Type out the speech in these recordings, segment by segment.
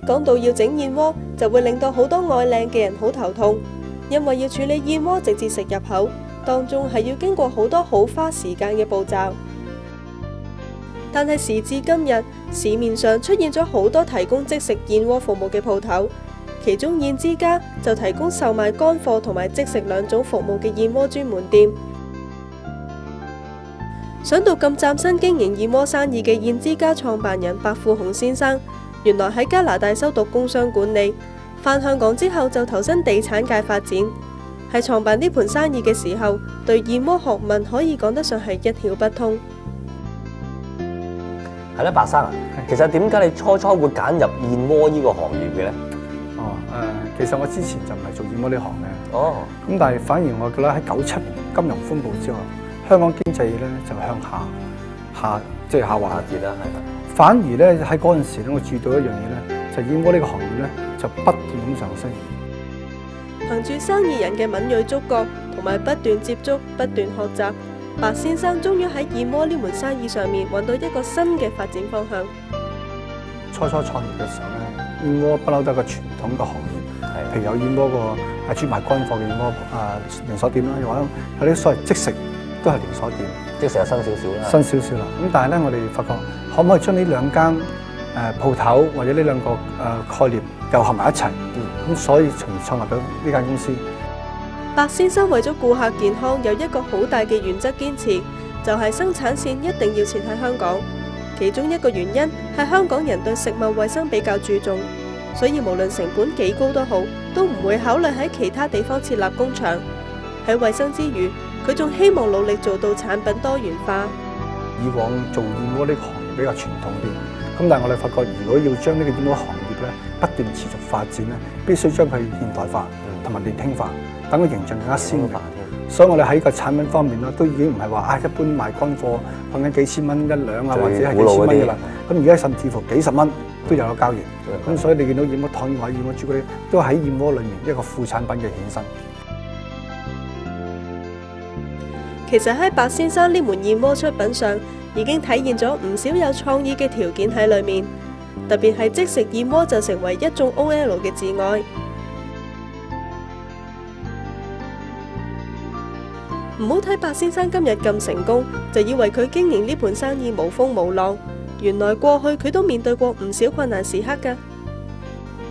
講到要整燕窩，就會令到好多愛靚嘅人好頭痛，因為要處理燕窩直接食入口，當中係要經過好多好花時間嘅步驟。但係時至今日，市面上出現咗好多提供即食燕窩服務嘅鋪頭，其中燕之家就提供售賣乾貨同埋即食兩種服務嘅燕窩專門店。想到咁嶄新經營燕窩生意嘅燕之家創辦人白富雄先生，原來喺加拿大修讀工商管理，返香港之後就投身地產界發展。喺創辦呢盤生意嘅時候，對燕窩學問可以講得上係一竅不通。係啦，白生啊，其實點解你初會揀入燕窩呢個行業嘅咧？其實我之前就唔係做燕窩呢行嘅。哦。咁但係反而我覺得喺97年金融風暴之後，香港經濟咧就向下滑下跌啦，係啦。反而咧喺嗰陣時咧，我注意到一樣嘢咧，就燕窩呢個行業咧就不斷咁上升。憑住生意人嘅敏銳觸覺同埋不斷接觸、不斷學習，白先生終於喺燕窩呢門生意上面揾到一個新嘅發展方向。初創業嘅時候咧，燕窩不嬲都係一個傳統嘅行業，譬如有燕窩個專賣乾貨嘅燕窩連鎖店啦，又或者有啲所謂即食都係連鎖店，即食係新少少啦。新少少啦。咁但係咧，我哋發覺可唔可以將呢兩間鋪頭或者呢兩個概念糅合埋一齊？咁所以從而創立咗呢間公司。白先生為咗顧客健康，有一個好大嘅原則堅持，就係生產線一定要設喺香港。其中一個原因係香港人對食物衛生比較注重，所以無論成本幾高都好，都唔會考慮喺其他地方設立工廠。喺衛生之餘，佢仲希望努力做到產品多元化。以往做燕窩呢個行業比較傳統啲，咁但係我哋發覺，如果要將呢個燕窩行業咧不斷持續發展咧，必須將佢現代化同埋年輕化，等個形象更加鮮明。所以我哋喺個產品方面咧，都已經唔係話一般賣乾貨講緊幾千蚊一兩啊，或者係幾千蚊嘅啦。咁而家甚至乎幾十蚊都有交易。咁所以你見到燕窩糖或者燕窩朱古力都喺燕窩裏面一個副產品嘅衍生。其實喺白先生呢門燕窩出品上，已經體現咗唔少有創意嘅條件喺裏面。特別係即食燕窩就成為一眾 OL 嘅摯愛。唔好睇白先生今日咁成功，就以為佢經營呢盤生意無風無浪。原來過去佢都面對過唔少困難時刻㗎。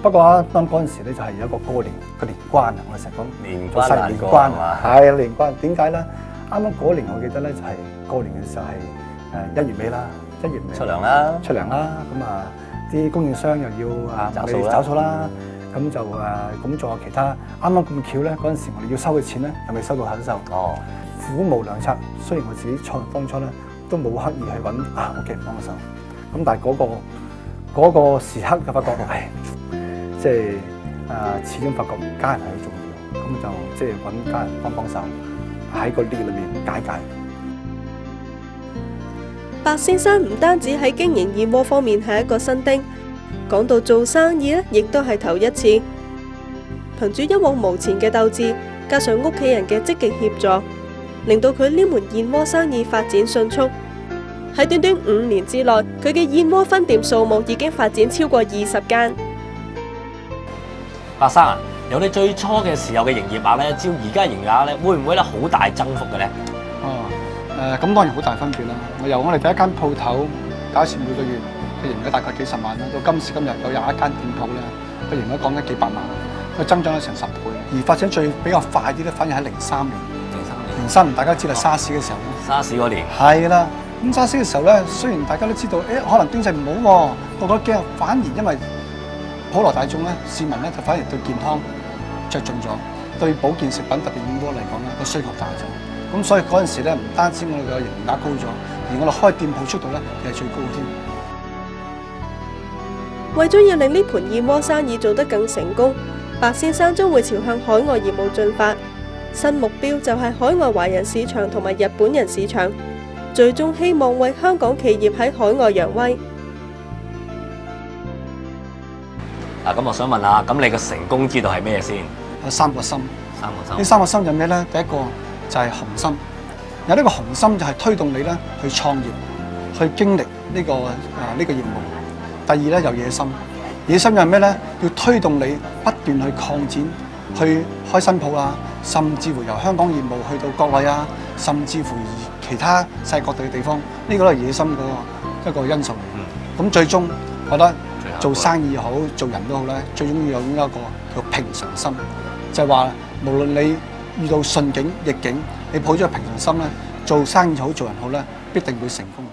不過啱嗰陣時咧，就係有一個過年嘅年關啊！我哋成日講年關年關係啊，年關點解咧？啱啱嗰年我記得咧，就係過年嘅時候係1月尾啦，1月尾出糧啦，咁啊啲供應商又要找數啦，咁就咁仲有其他啱啱咁巧咧，嗰陣時我哋要收嘅錢咧，又未收到肯收，苦無良策。雖然我自己當初咧都冇刻意去揾屋企人幫手，咁但係嗰個時刻就發覺，即係始終發覺家人係好重要，咁就即係揾家人幫手喺個列裏面解。白先生唔單止喺經營燕窩方面係一個新丁，講到做生意咧，亦都係頭一次。憑住一往無前嘅鬥志，加上屋企人嘅積極協助，令到佢呢門燕窩生意發展迅速。喺短短5年之內，佢嘅燕窩分店數目已經發展超過20間。白生啊，由你最初嘅時候嘅營業額咧，照而家營業額咧，會唔會咧好大增幅嘅咧？咁當然好大分別啦。由我哋第一間鋪頭，假設每個月嘅營業額大概幾十萬啦，到今時今日有21間店鋪咧，個營業額講緊幾百萬，佢增長咗成10倍。而發展比較快啲咧，反而喺03年。03年大家知道沙士嘅時候咧。沙士嗰年。係啦，咁沙士嘅時候咧，雖然大家都知道，可能經濟唔好喎，個個驚，反而因為普羅大眾咧，市民咧就反而對健康着重咗，對保健食品特別燕窩嚟講咧個需求大咗。咁所以嗰陣時咧，唔單止我哋嘅營業額高咗，而我哋開店鋪速度咧亦係最高添。為咗要令呢盤燕窩生意做得更成功，白先生將會朝向海外業務進發。新目標就係海外華人市場同埋日本人市場，最終希望為香港企業喺海外揚威。咁我想問下，咁你嘅成功之道係咩先？有3個心。呢3個心有咩咧？第一個就係雄心，有呢個雄心就係推動你咧去創業，去經歷呢個業務。第二咧有野心，野心係咩咧？要推動你不斷去擴展，去開新鋪啊，甚至乎由香港業務去到國內啊，甚至乎其他世界各地嘅地方，呢個都係野心嗰個一個因素嚟。咁最終，我覺得做生意又好，做人都好咧，最終要有一個叫平常心，就係話無論你遇到順境逆境，你抱咗個平常心咧，做生意好做人好咧，必定會成功。